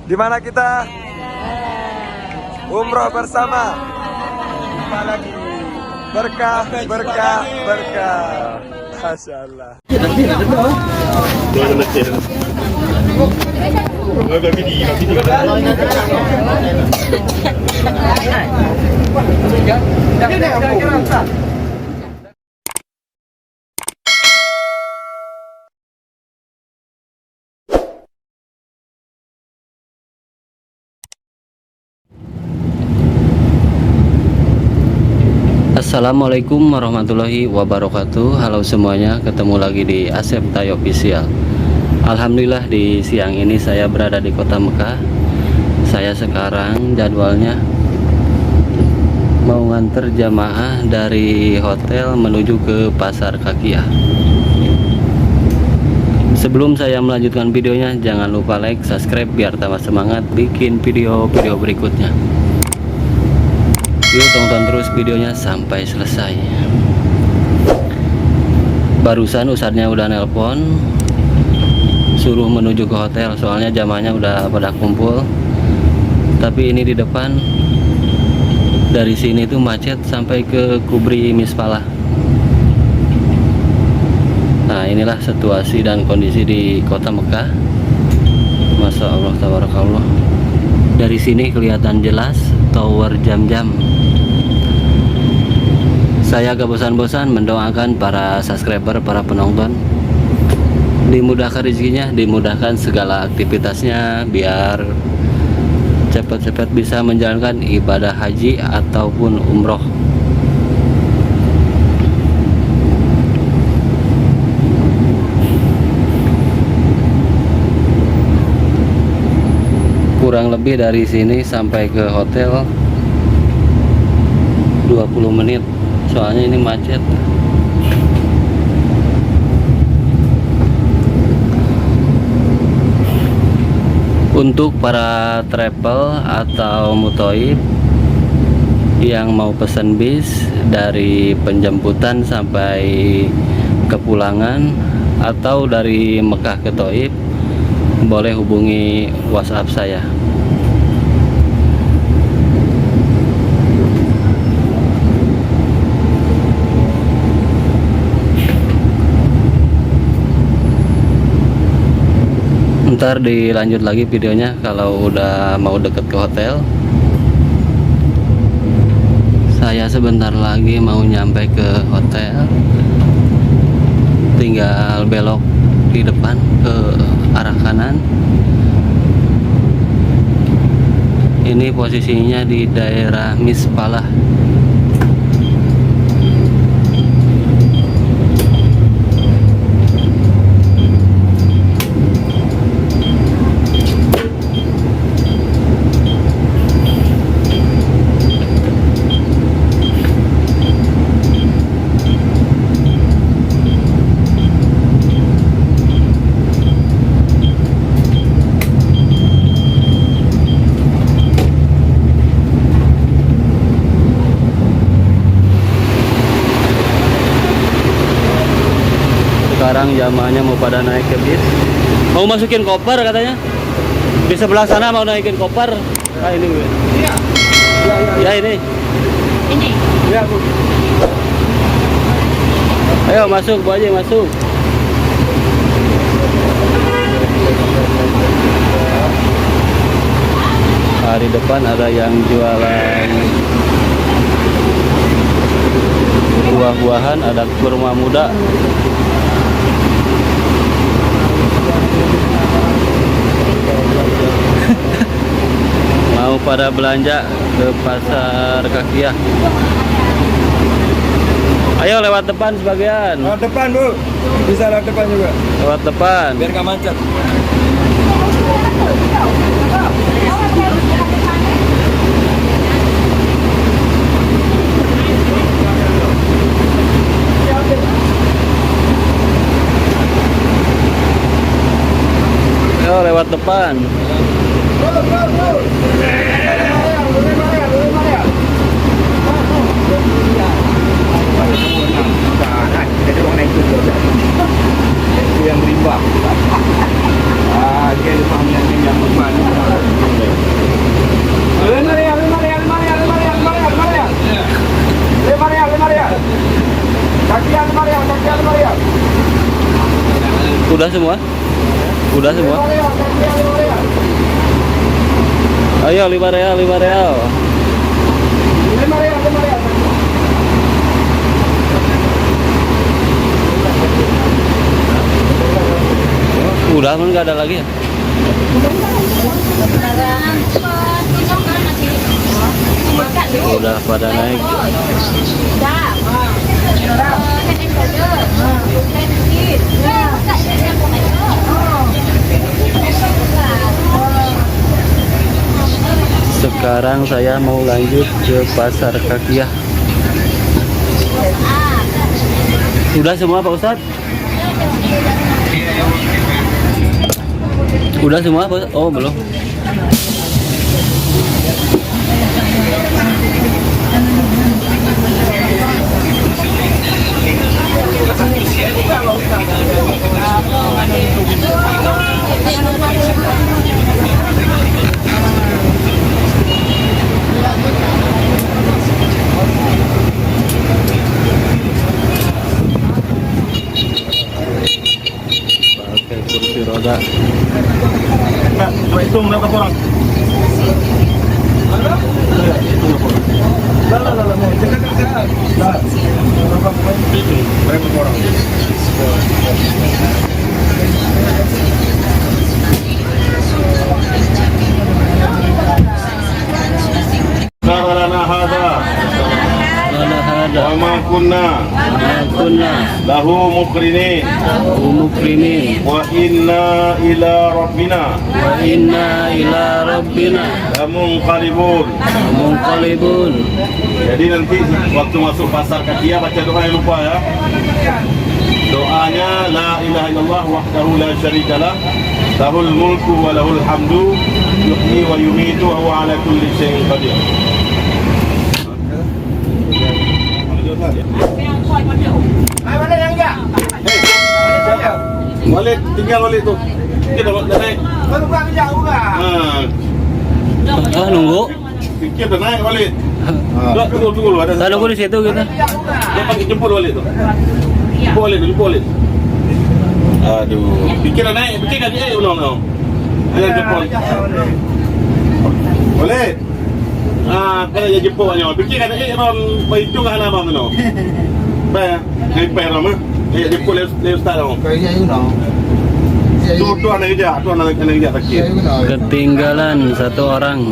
Di mana kita? Umroh bersama. Jumpa lagi. Berkah, berkah, berkah. Masya Allah. Assalamualaikum warahmatullahi wabarakatuh. Halo semuanya, ketemu lagi di Asep Tay Official. Alhamdulillah di siang ini saya berada di kota Mekah. Saya sekarang jadwalnya mau nganter jamaah dari hotel menuju ke Pasar Kakiyah. Sebelum saya melanjutkan videonya, jangan lupa like, subscribe biar tambah semangat bikin video-video berikutnya. Yuk tonton terus videonya sampai selesai. Barusan ustadznya udah nelpon, suruh menuju ke hotel, soalnya jamaahnya udah pada kumpul. Tapi ini di depan, dari sini tuh macet sampai ke Kubri Mispalah. Nah inilah situasi dan kondisi di kota Mekah. Masya Allah, tabarakallah. Dari sini kelihatan jelas tower Jam-Jam. Saya gak bosan-bosan mendoakan para subscriber, para penonton dimudahkan rezekinya, dimudahkan segala aktivitasnya, biar cepat-cepat bisa menjalankan ibadah haji ataupun umroh. Kurang lebih dari sini sampai ke hotel 20 menit, soalnya ini macet. Untuk para travel atau mutoib yang mau pesan bis dari penjemputan sampai kepulangan atau dari Mekah ke Thaif, boleh hubungi WhatsApp saya. Ntar dilanjut lagi videonya kalau udah mau deket ke hotel. Saya sebentar lagi mau nyampe ke hotel, tinggal belok di depan ke arah kanan. Ini posisinya di daerah Mispalah. Sekarang jamaahnya mau pada naik ke bis, mau masukin koper katanya. Di sebelah sana mau naikin koper. Nah ini Bu. Iya. Ya ini. Ini. Ya Bu. Ayo masuk Bu Haji, masuk. Nah, di depan ada yang jualan buah-buahan, ada kurma muda. Mau pada belanja ke Pasar Kakiyah. Ayo lewat depan sebagian. Lewat depan Bu. Bisa lewat depan juga. Lewat depan. Biar gak macet. Ayo lewat depan. Yang riba. Ah, dia paham yang berman. Udah semua? Udah semua? Ayo 5 real, 5 real. Udah kan nggak ada lagi ya? Udah pada naik. Sekarang saya mau lanjut ke Pasar Kakiah. Udah semua Pak Ustadz? Udah semua Pak? Oh belum. Pakai kursi roda. Itu berapa orang? Berapa orang? Sarana hada Mana ada? wa ma kunna Kunna lahu muqrinin umukrimin wa inna ila rabbina wa inna ila rabbina lamunqalibun. munqalibun. Jadi nanti waktu masuk pasar Kakiah baca doa yang lupa ya. Doanya la ilaha illallah wahdahu la syarikalah lahul mulku wa lahul hamdu yuhyi wa yumitu wa huwa ala kulli syai'in qadir. Walid, tinggal Walid tuh. Kita dah naik. Baru pulang jauh lah. Nunggu. Kita dah naik Walid. Tunggu dulu ada. Kita nunggu di situ kita. Dia panggil jemput Walid tuh. Jemput Walid, jemput Walid. Aduh, pikir dah naik, pikir kan dia ulang. Dia jemput. Walid. Kena dia jemput banyak. Pikir kan dia orang itu kan nama tu. Baik, repair nama. Dia jemput lewat start tu. Tu anak kerja, tu anak kerja tak kira. Ketinggalan satu orang.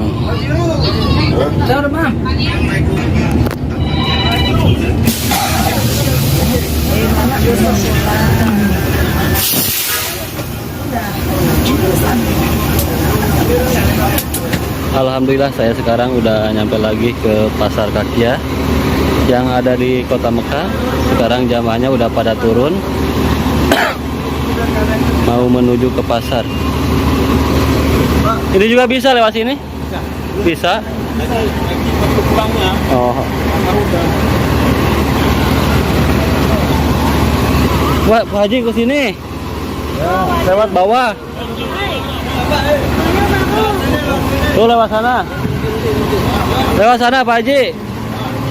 Alhamdulillah saya sekarang udah nyampe lagi ke Pasar Kakiah yang ada di Kota Mekah. Sekarang jamaahnya udah pada turun mau menuju ke pasar. Ini juga bisa lewat sini? Bisa. Oh. Wah, Pak Haji ke sini. Lewat bawah. Tuh lewat sana. Lewat sana Pak Haji.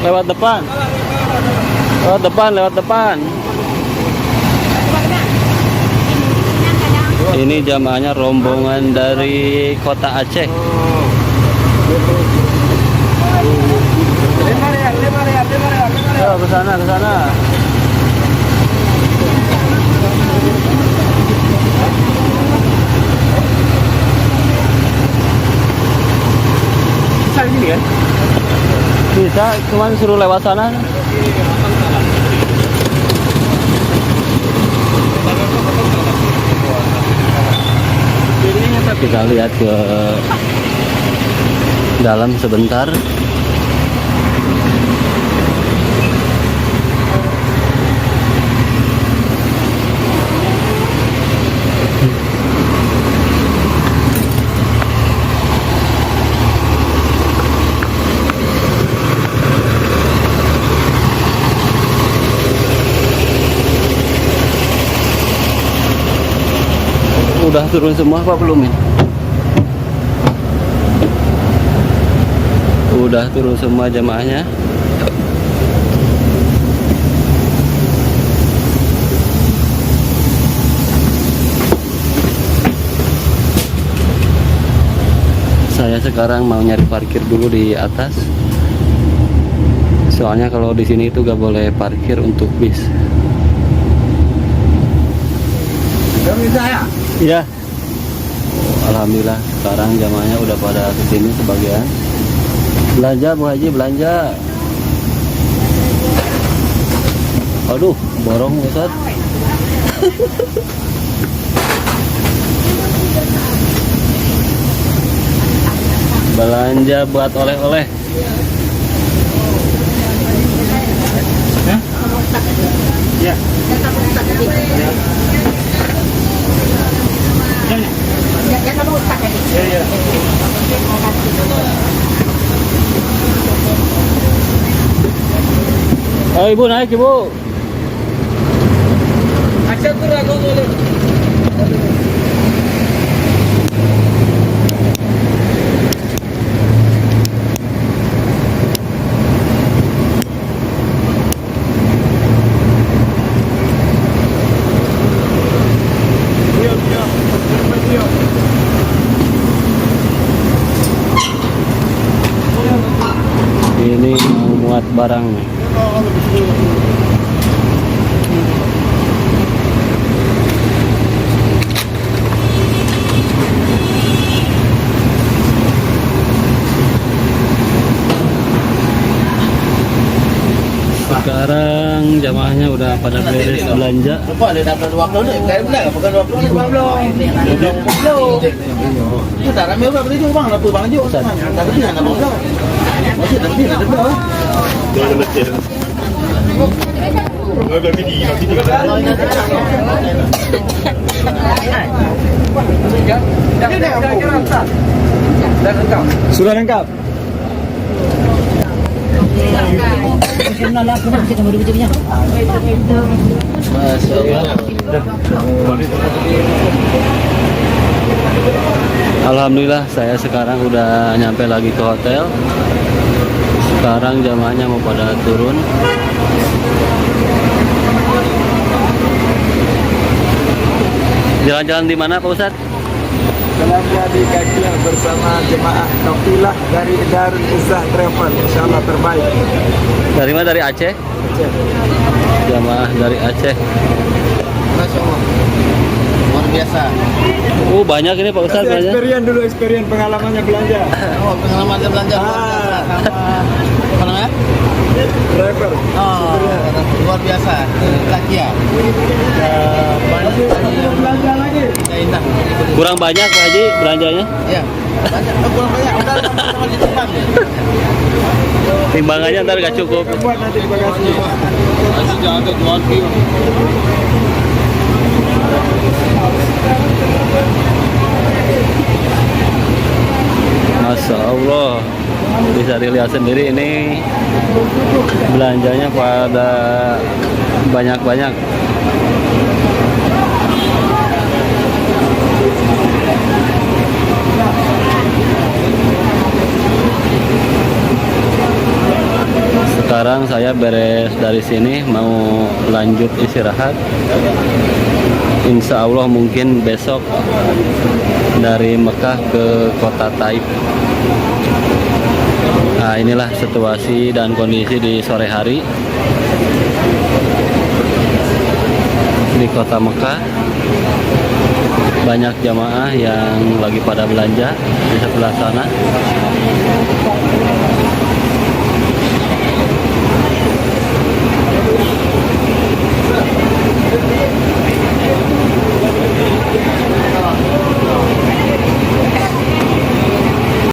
Lewat depan. Lewat depan, lewat depan. Ini jamaahnya rombongan dari kota Aceh. Ayo ke sana, ke sana. Bisa ini kan? Bisa, cuman suruh lewat sana. Kita lihat ke dalam sebentar. Udah turun semua apa belum ini? Udah turun semua jamaahnya. Saya sekarang mau nyari parkir dulu di atas. Soalnya kalau di sini itu gak boleh parkir untuk bis. Iya. Alhamdulillah sekarang jamaahnya udah pada kesini sebagian. Belanja Bu Haji, belanja. Aduh, borong Ustaz. Belanja buat oleh-oleh. Ya. Oh, Ibu naik, Ibu. Ini mau muat barang nih. Sekarang jamaahnya udah pada beres belanja. Sudah lengkap. Alhamdulillah saya sekarang udah nyampe lagi ke hotel. Sekarang jamaahnya mau pada turun. Jalan-jalan di mana Pak Ustadz? Belanja di Kakia bersama jemaah kafilah dari Darul Izzah Travel. Insyaallah terbaik. Dari mana? Dari Aceh? Jamaah dari Aceh. Masya Allah, luar biasa. Banyak ini Pak Ustadz belanja. Experience pengalamannya belanja. Oh, pengalaman belanja luar biasa sama apa namanya? Driver. Oh, luar biasa. Kakia. Belanja lagi. Indah. Kurang banyak Pak Haji belanjanya? Ya, banyak. Kurang banyak. Udah sama-sama ditimbang ya. Timbangannya ntar gak cukup. Buat nanti di bagasi. Masya Allah, bisa dilihat sendiri ini belanjanya pada banyak-banyak. Sekarang saya beres dari sini mau lanjut istirahat. Insya Allah mungkin besok dari Mekah ke kota Taif. Nah, inilah situasi dan kondisi di sore hari di kota Mekah. Banyak jamaah yang lagi pada belanja di sebelah sana.